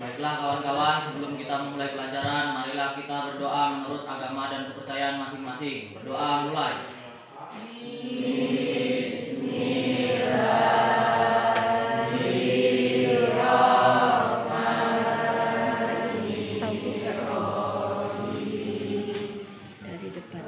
Baiklah kawan-kawan, sebelum kita memulai pelajaran, marilah kita berdoa menurut agama dan kepercayaan masing-masing. Berdoa mulai. Dari depan.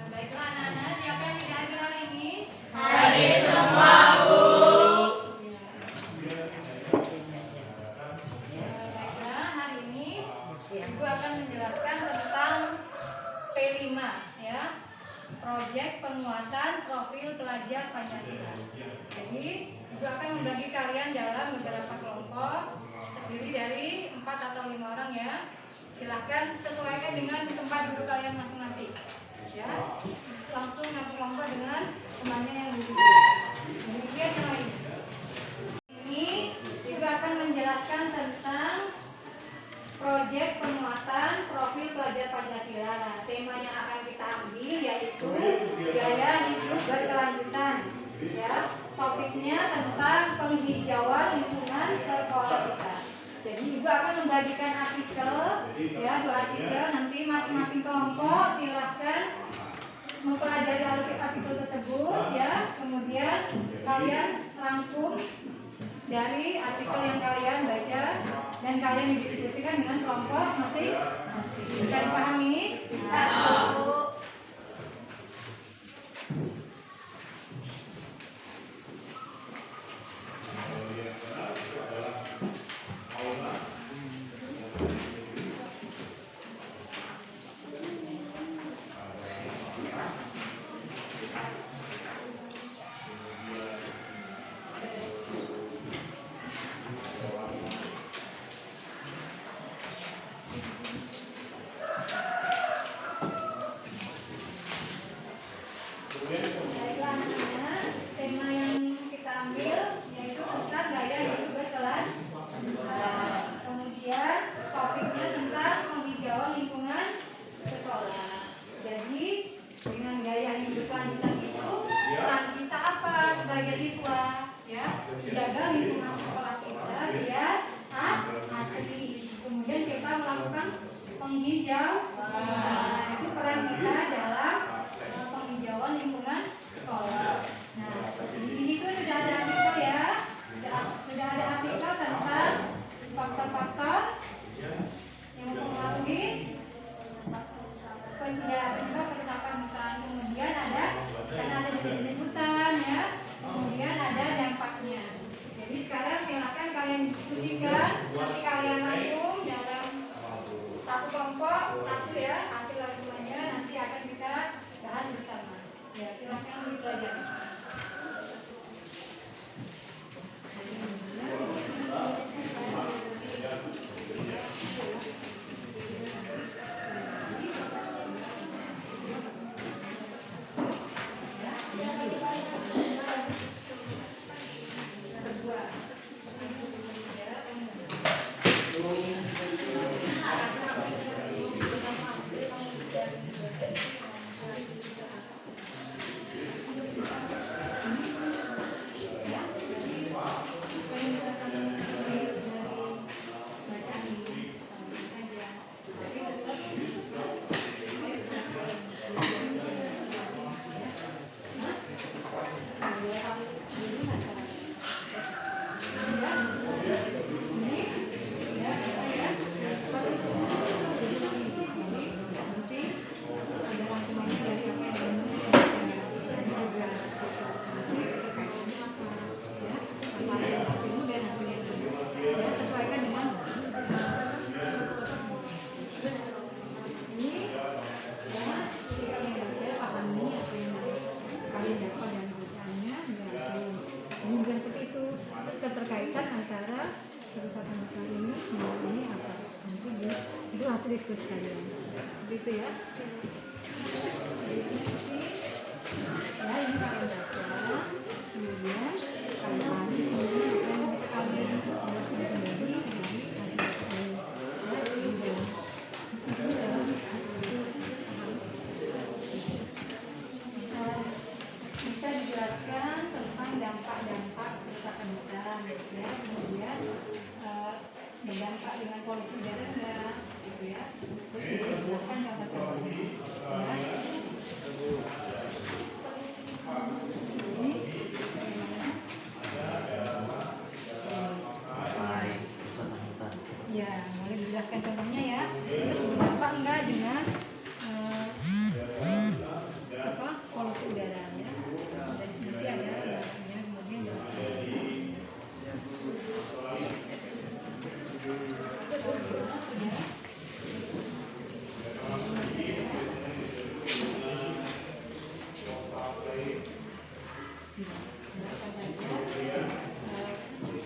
Baiklah anak-anak, siapa yang tidak hadir hari ini? Hadir semua, Bu. Baiklah, hari ini Ibu akan menjelaskan tentang P5 ya, Proyek Penguatan Profil Pelajar Pancasila. Jadi, Ibu akan membagi kalian dalam beberapa kelompok terdiri dari 4 atau 5 orang ya. Silahkan sesuaikan dengan tempat duduk kalian masing-masing. Ya, langsung satu kelompok dengan temannya yang duduk. Demikian yang lain. Ini Ibu akan menjelaskan tentang Proyek Penguatan Profil Pelajar Pancasila. Nah, tema yang akan kita ambil yaitu gaya hidup berkelanjutan. Ya, topiknya tentang penghijauan lingkungan sekolah kita. Jadi Ibu akan membagikan artikel, ya 2 artikel. Nanti masing-masing kelompok silahkan mempelajari artikel tersebut, ya. Kemudian kalian rangkum dari artikel yang kalian baca dan kalian didiskusikan dengan kelompok masing-masing. Bisa dipahami? Bisa. Baiklah anak-anak, tema yang kita ambil yaitu tentang gaya hidup berkelanjutan. Kemudian topiknya tentang penghijauan lingkungan sekolah. Jadi dengan gaya hidup berkelanjutan itu peran kita apa sebagai siswa? Ya, jaga lingkungan sekolah kita biar asri. Kemudian kita melakukan penghijauan. Itu peran kita dalam penghijauan lingkungan sekolah. Nah, di situ sudah ada artikel ya, sudah ada artikel tentang faktor-faktor yang mempengaruhi penyebab kerusakan hutan. Kemudian ada jenis hutan ya. Kemudian ada dampaknya. Jadi sekarang silakan kalian diskusikan, nanti kalian rangkum dalam satu kelompok, satu ya, hasil rangkumannya nanti akan kita bahas bersama. Ya, silakan dipelajari. hasil diskusi kalian. Begitu ya. Ya, ini kalian baca. Kemudian kalian pahami sebenarnya apa yang bisa kalian jelaskan kembali dari hasil baca ini. Bisa dijelaskan tentang dampak-dampak kerusakan hutan, ya. Kemudian berdampak dengan polusi udara enggak, gitu ya. Terus dijelaskan contoh-contohnya, ya. Ini ya, boleh dijelaskan contohnya ya. Terus berdampak enggak dengan polusi udara ya. Dan nanti ada dampaknya kemudian jelaskan.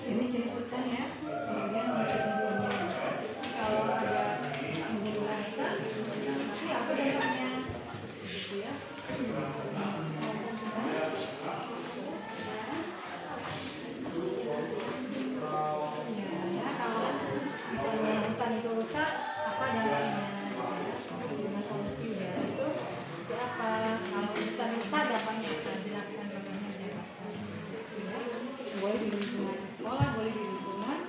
Jenis-jenis hutan ya, kemudian jenis-jenisnya. Kalau ada pembunuhan hutan, nanti apa dampaknya? Gitu ya. Ya, kalau misalnya hutan itu rusak, apa dampaknya? Dengan polusi udara itu seperti apa? Kalau hutan rusak, dampaknya apa? Jelaskan contohnya apa? Ya, boleh di lingkungan sekolah, boleh di lingkungan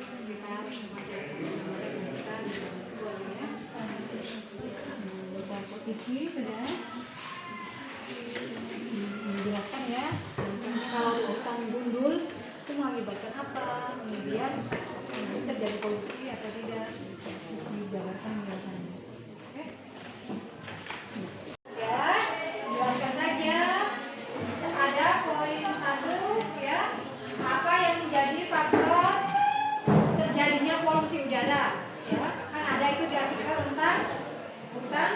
sekitar masyarakat kita ya. Bapak Kiki sudah menjelaskan ya. Ini kalau hutan gundul itu mengakibatkan apa? Kemudian terjadi polusi atau tidak? Dijabarkan penjelasannya. Oke? Ya, jelaskan saja. Ada poin 1 ya. Apa yang menjadi faktor terjadinya polusi udara? Ya, kan ada itu di artikel tentang hutan,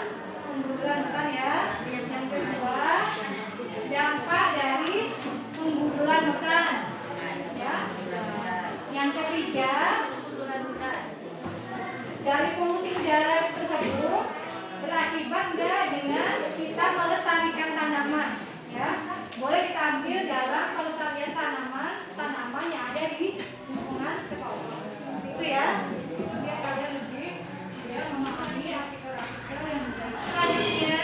penggundulan hutan ya. Yang kedua, dampak dari penggundulan hutan. Ya. Yang ketiga, dari polusi udara tersebut berakibat enggak dengan kita melestarikan tanaman. Ya, boleh kita ambil dalam pelestarian tanaman yang ada di lingkungan sekolah. Itu ya. Itu biar kalian lebih ya memahami artikel-artikel yang selanjutnya.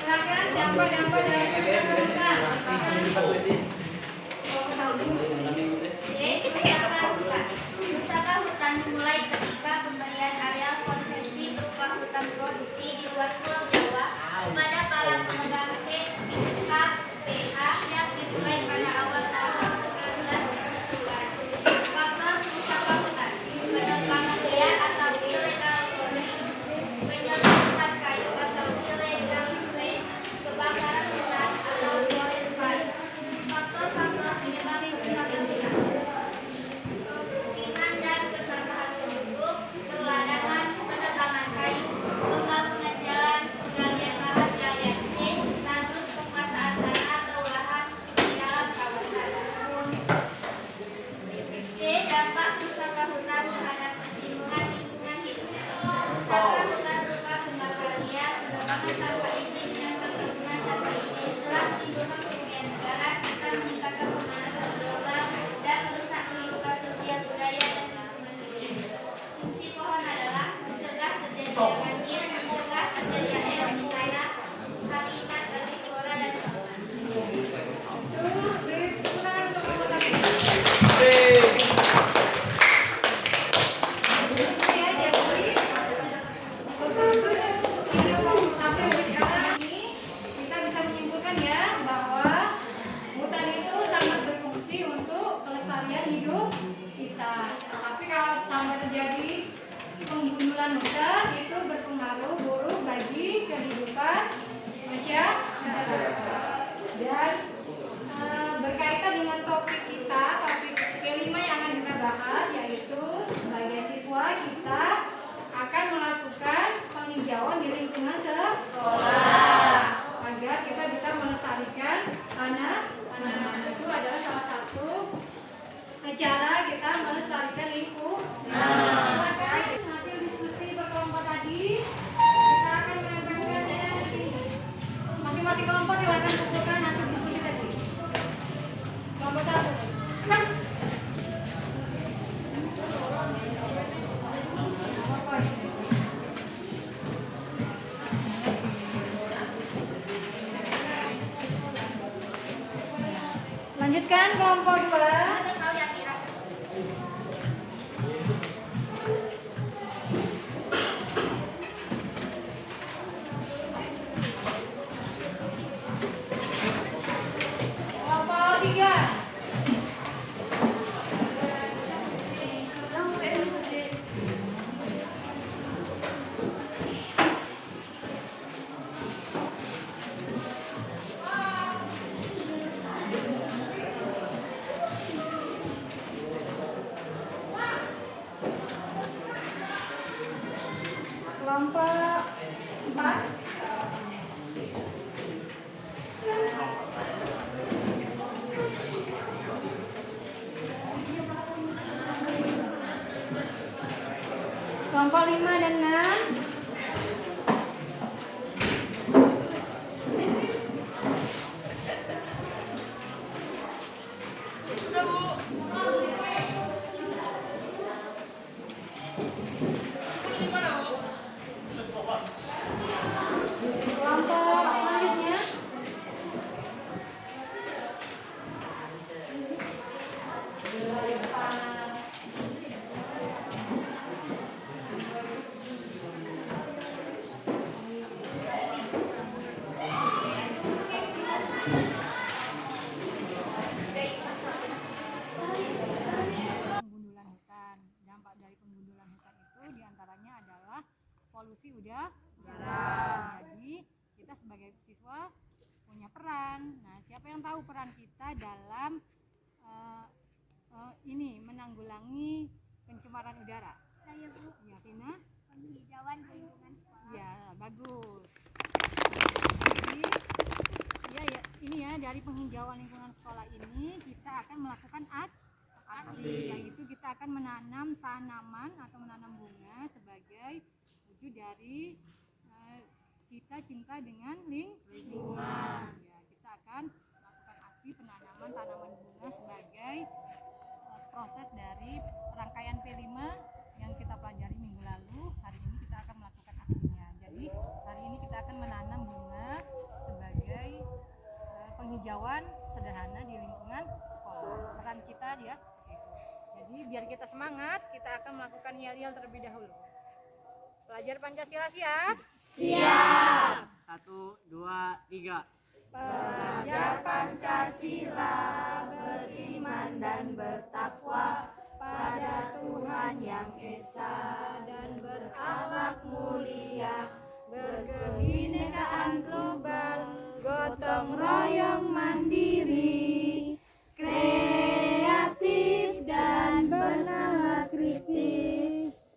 Silakan dampak-dampak dari kerusakan hutan. Kerusakan hutan dimulai ketika pemberian areal konsesi berupa hutan produksi di luar Pulau Jawa kepada para pemegang HPH yang dimulai pada awal tahun 1990-an. Faktor kerusakan hutan: penebangan liar atau illegal logging, penyerbukan kayu atau illegal frame, kebakaran hutan atau forest fire. Faktor-faktor penyebab kerusakan hutan: pemukiman dan pertambahan penduduk, perladangan, penebangan kayu, pembangunan jalan, penggalian lahan galian C, status penguasaan tanah atau lahan di dalam kawasan. C. Dampak kerusakan hutan terhadap keseimbangan lingkungan hidup. Kerusakan hutan berupa pembakaran liar, penebangan tanpa izin, dan perkebunan tanpa izin telah menimbulkan kerugian negara serta meningkatkan pemanasan global dan merusak kehidupan sosial budaya dan lingkungan hidup. Fungsi pohon adalah mencegah terjadinya banjir, mencegah terjadinya erosi tanah, habitat bagi flora dan fauna. Itu beri tepuk tangan untuk kamu tadi. Ya, jadi hasil dari sekarang ini kita bisa menyimpulkan ya bahwa hutan itu sangat berfungsi untuk kelestarian hidup kita. Tapi kalau sampai terjadi penggundulan hutan itu berpengaruh buruk bagi kehidupan masyarakat. Dan berkaitan dengan topik kita, topik ke-5 yang akan kita bahas, yaitu sebagai siswa kita akan melakukan penghijauan di lingkungan sekolah agar kita bisa melestarikan tanaman. Itu adalah salah satu cara kita melestarikan lingkungan. Hasil diskusi berkelompok Lanjutkan kelompok 2. Terus tahu ya kira. Kelompok 3. Kelompok 4. Kelompok 5 dan 6. Kelompok selanjutnya. Penggundulan hutan. Dampak dari penggundulan hutan itu diantaranya adalah polusi udara. Jadi kita sebagai siswa punya peran. Nah, siapa yang tahu peran kita dalam ini menanggulangi pencemaran udara? Saya Bu, Ya, Vina? penghijauan lingkungan sekolah. Ya, bagus. Jadi, ya, ini ya dari penghijauan lingkungan sekolah ini kita akan melakukan aksi, yaitu kita akan menanam tanaman atau menanam bunga sebagai wujud dari kita cinta dengan lingkungan. Ya, kita akan melakukan aksi penanaman tanaman bunga sebagai proses dari rangkaian P5 yang kita pelajari minggu lalu. Hari ini kita akan melakukan aksinya. Jadi hari ini kita akan menanam bunga sebagai penghijauan sederhana di lingkungan sekolah. Peran kita ya. Jadi biar kita semangat, kita akan melakukan yel-yel terlebih dahulu. Pelajar Pancasila siap? Siap. 1, 2, 3. Pelajar Pancasila beriman dan bertakwa pada Tuhan Yang Esa dan berakhlak mulia, berkebinekaan global, gotong royong mandiri, kreatif dan bernalar kritis.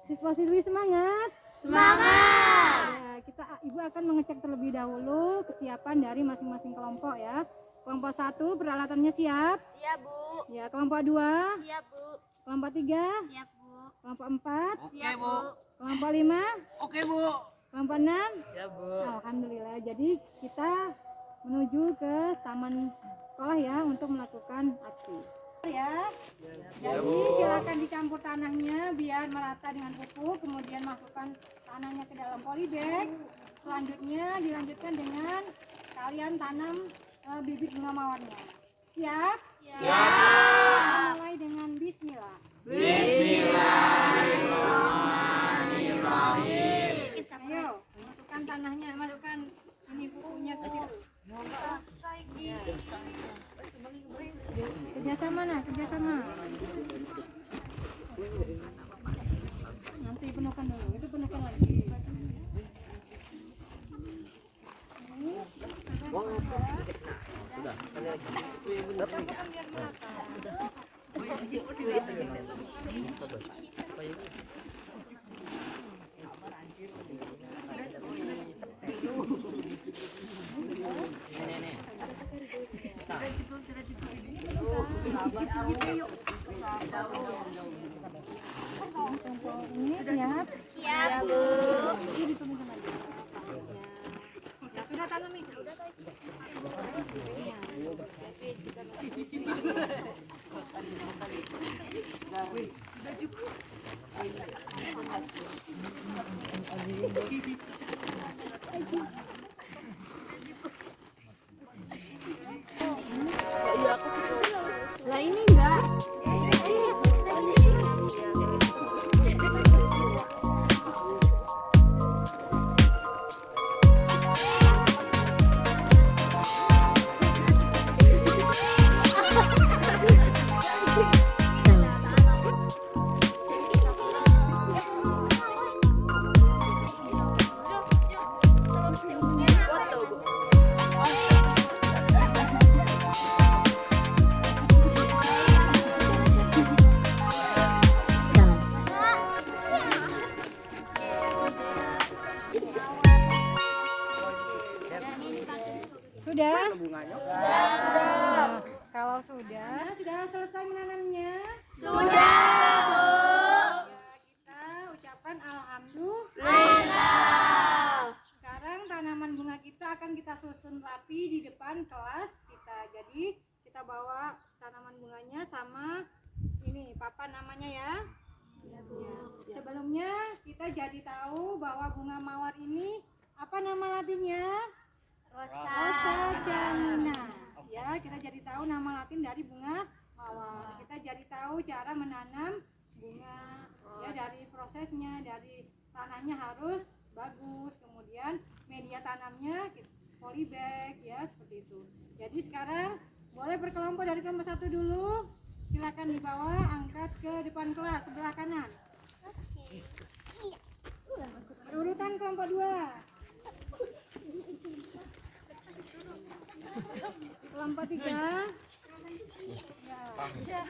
Siswa-siswi semangat! Semangat! Ya, Ibu akan mengecek terlebih dahulu kesiapan dari masing-masing kelompok ya. Kelompok 1 peralatannya siap? Siap Bu. Ya, kelompok 2, Siap Bu. kelompok 3, Siap Bu. kelompok 4, Oke, Bu. kelompok 5, Oke, Bu. kelompok 6. Siap, Bu. Alhamdulillah. Jadi kita menuju ke taman sekolah ya untuk melakukan aksi. Ya. Jadi silakan dicampur tanahnya biar merata dengan pupuk, kemudian masukkan tanahnya ke dalam polybag. Selanjutnya dilanjutkan dengan kalian tanam bibit bunga mawarnya. Siap? Siap. Kita mulai dengan bismillah. Bismillahirrahmanirrahim. Ayo, masukkan tanahnya, masukkan ini pupuknya ke situ. Kerjasama nah, kerjasama. Nanti penuhkan dulu, itu penuhkan lagi. Campurkan biar merata. Ini siap? Siap Bu. Ini ditemukan lagi. Ya, sudah tanam itu. Oke ya. Ya. Sebelumnya kita jadi tahu bahwa bunga mawar ini apa nama latinnya? Rosa janina. Ya, kita jadi tahu nama latin dari bunga mawar. Kita jadi tahu cara menanam bunga. Ya, dari prosesnya, dari tanahnya harus bagus. Kemudian media tanamnya polybag ya, seperti itu. Jadi sekarang boleh berkelompok dari kelompok 1 dulu. Silakan dibawa, angkat ke depan kelas sebelah kanan. Berurutan kelompok 2. Kelompok 3. Ya.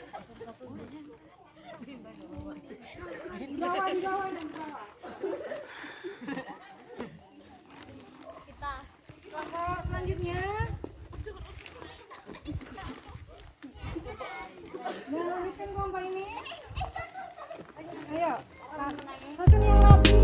Di bawah. Kelompok selanjutnya. Melanjutkan kelompok ini. Ayo, langsung yang rapi.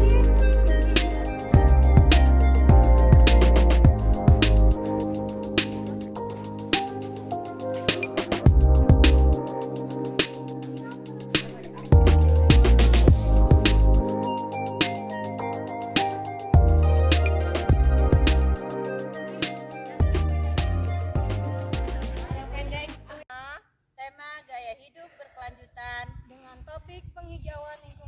Tema gaya hidup berkelanjutan Dengan topik penghijauan lingkungan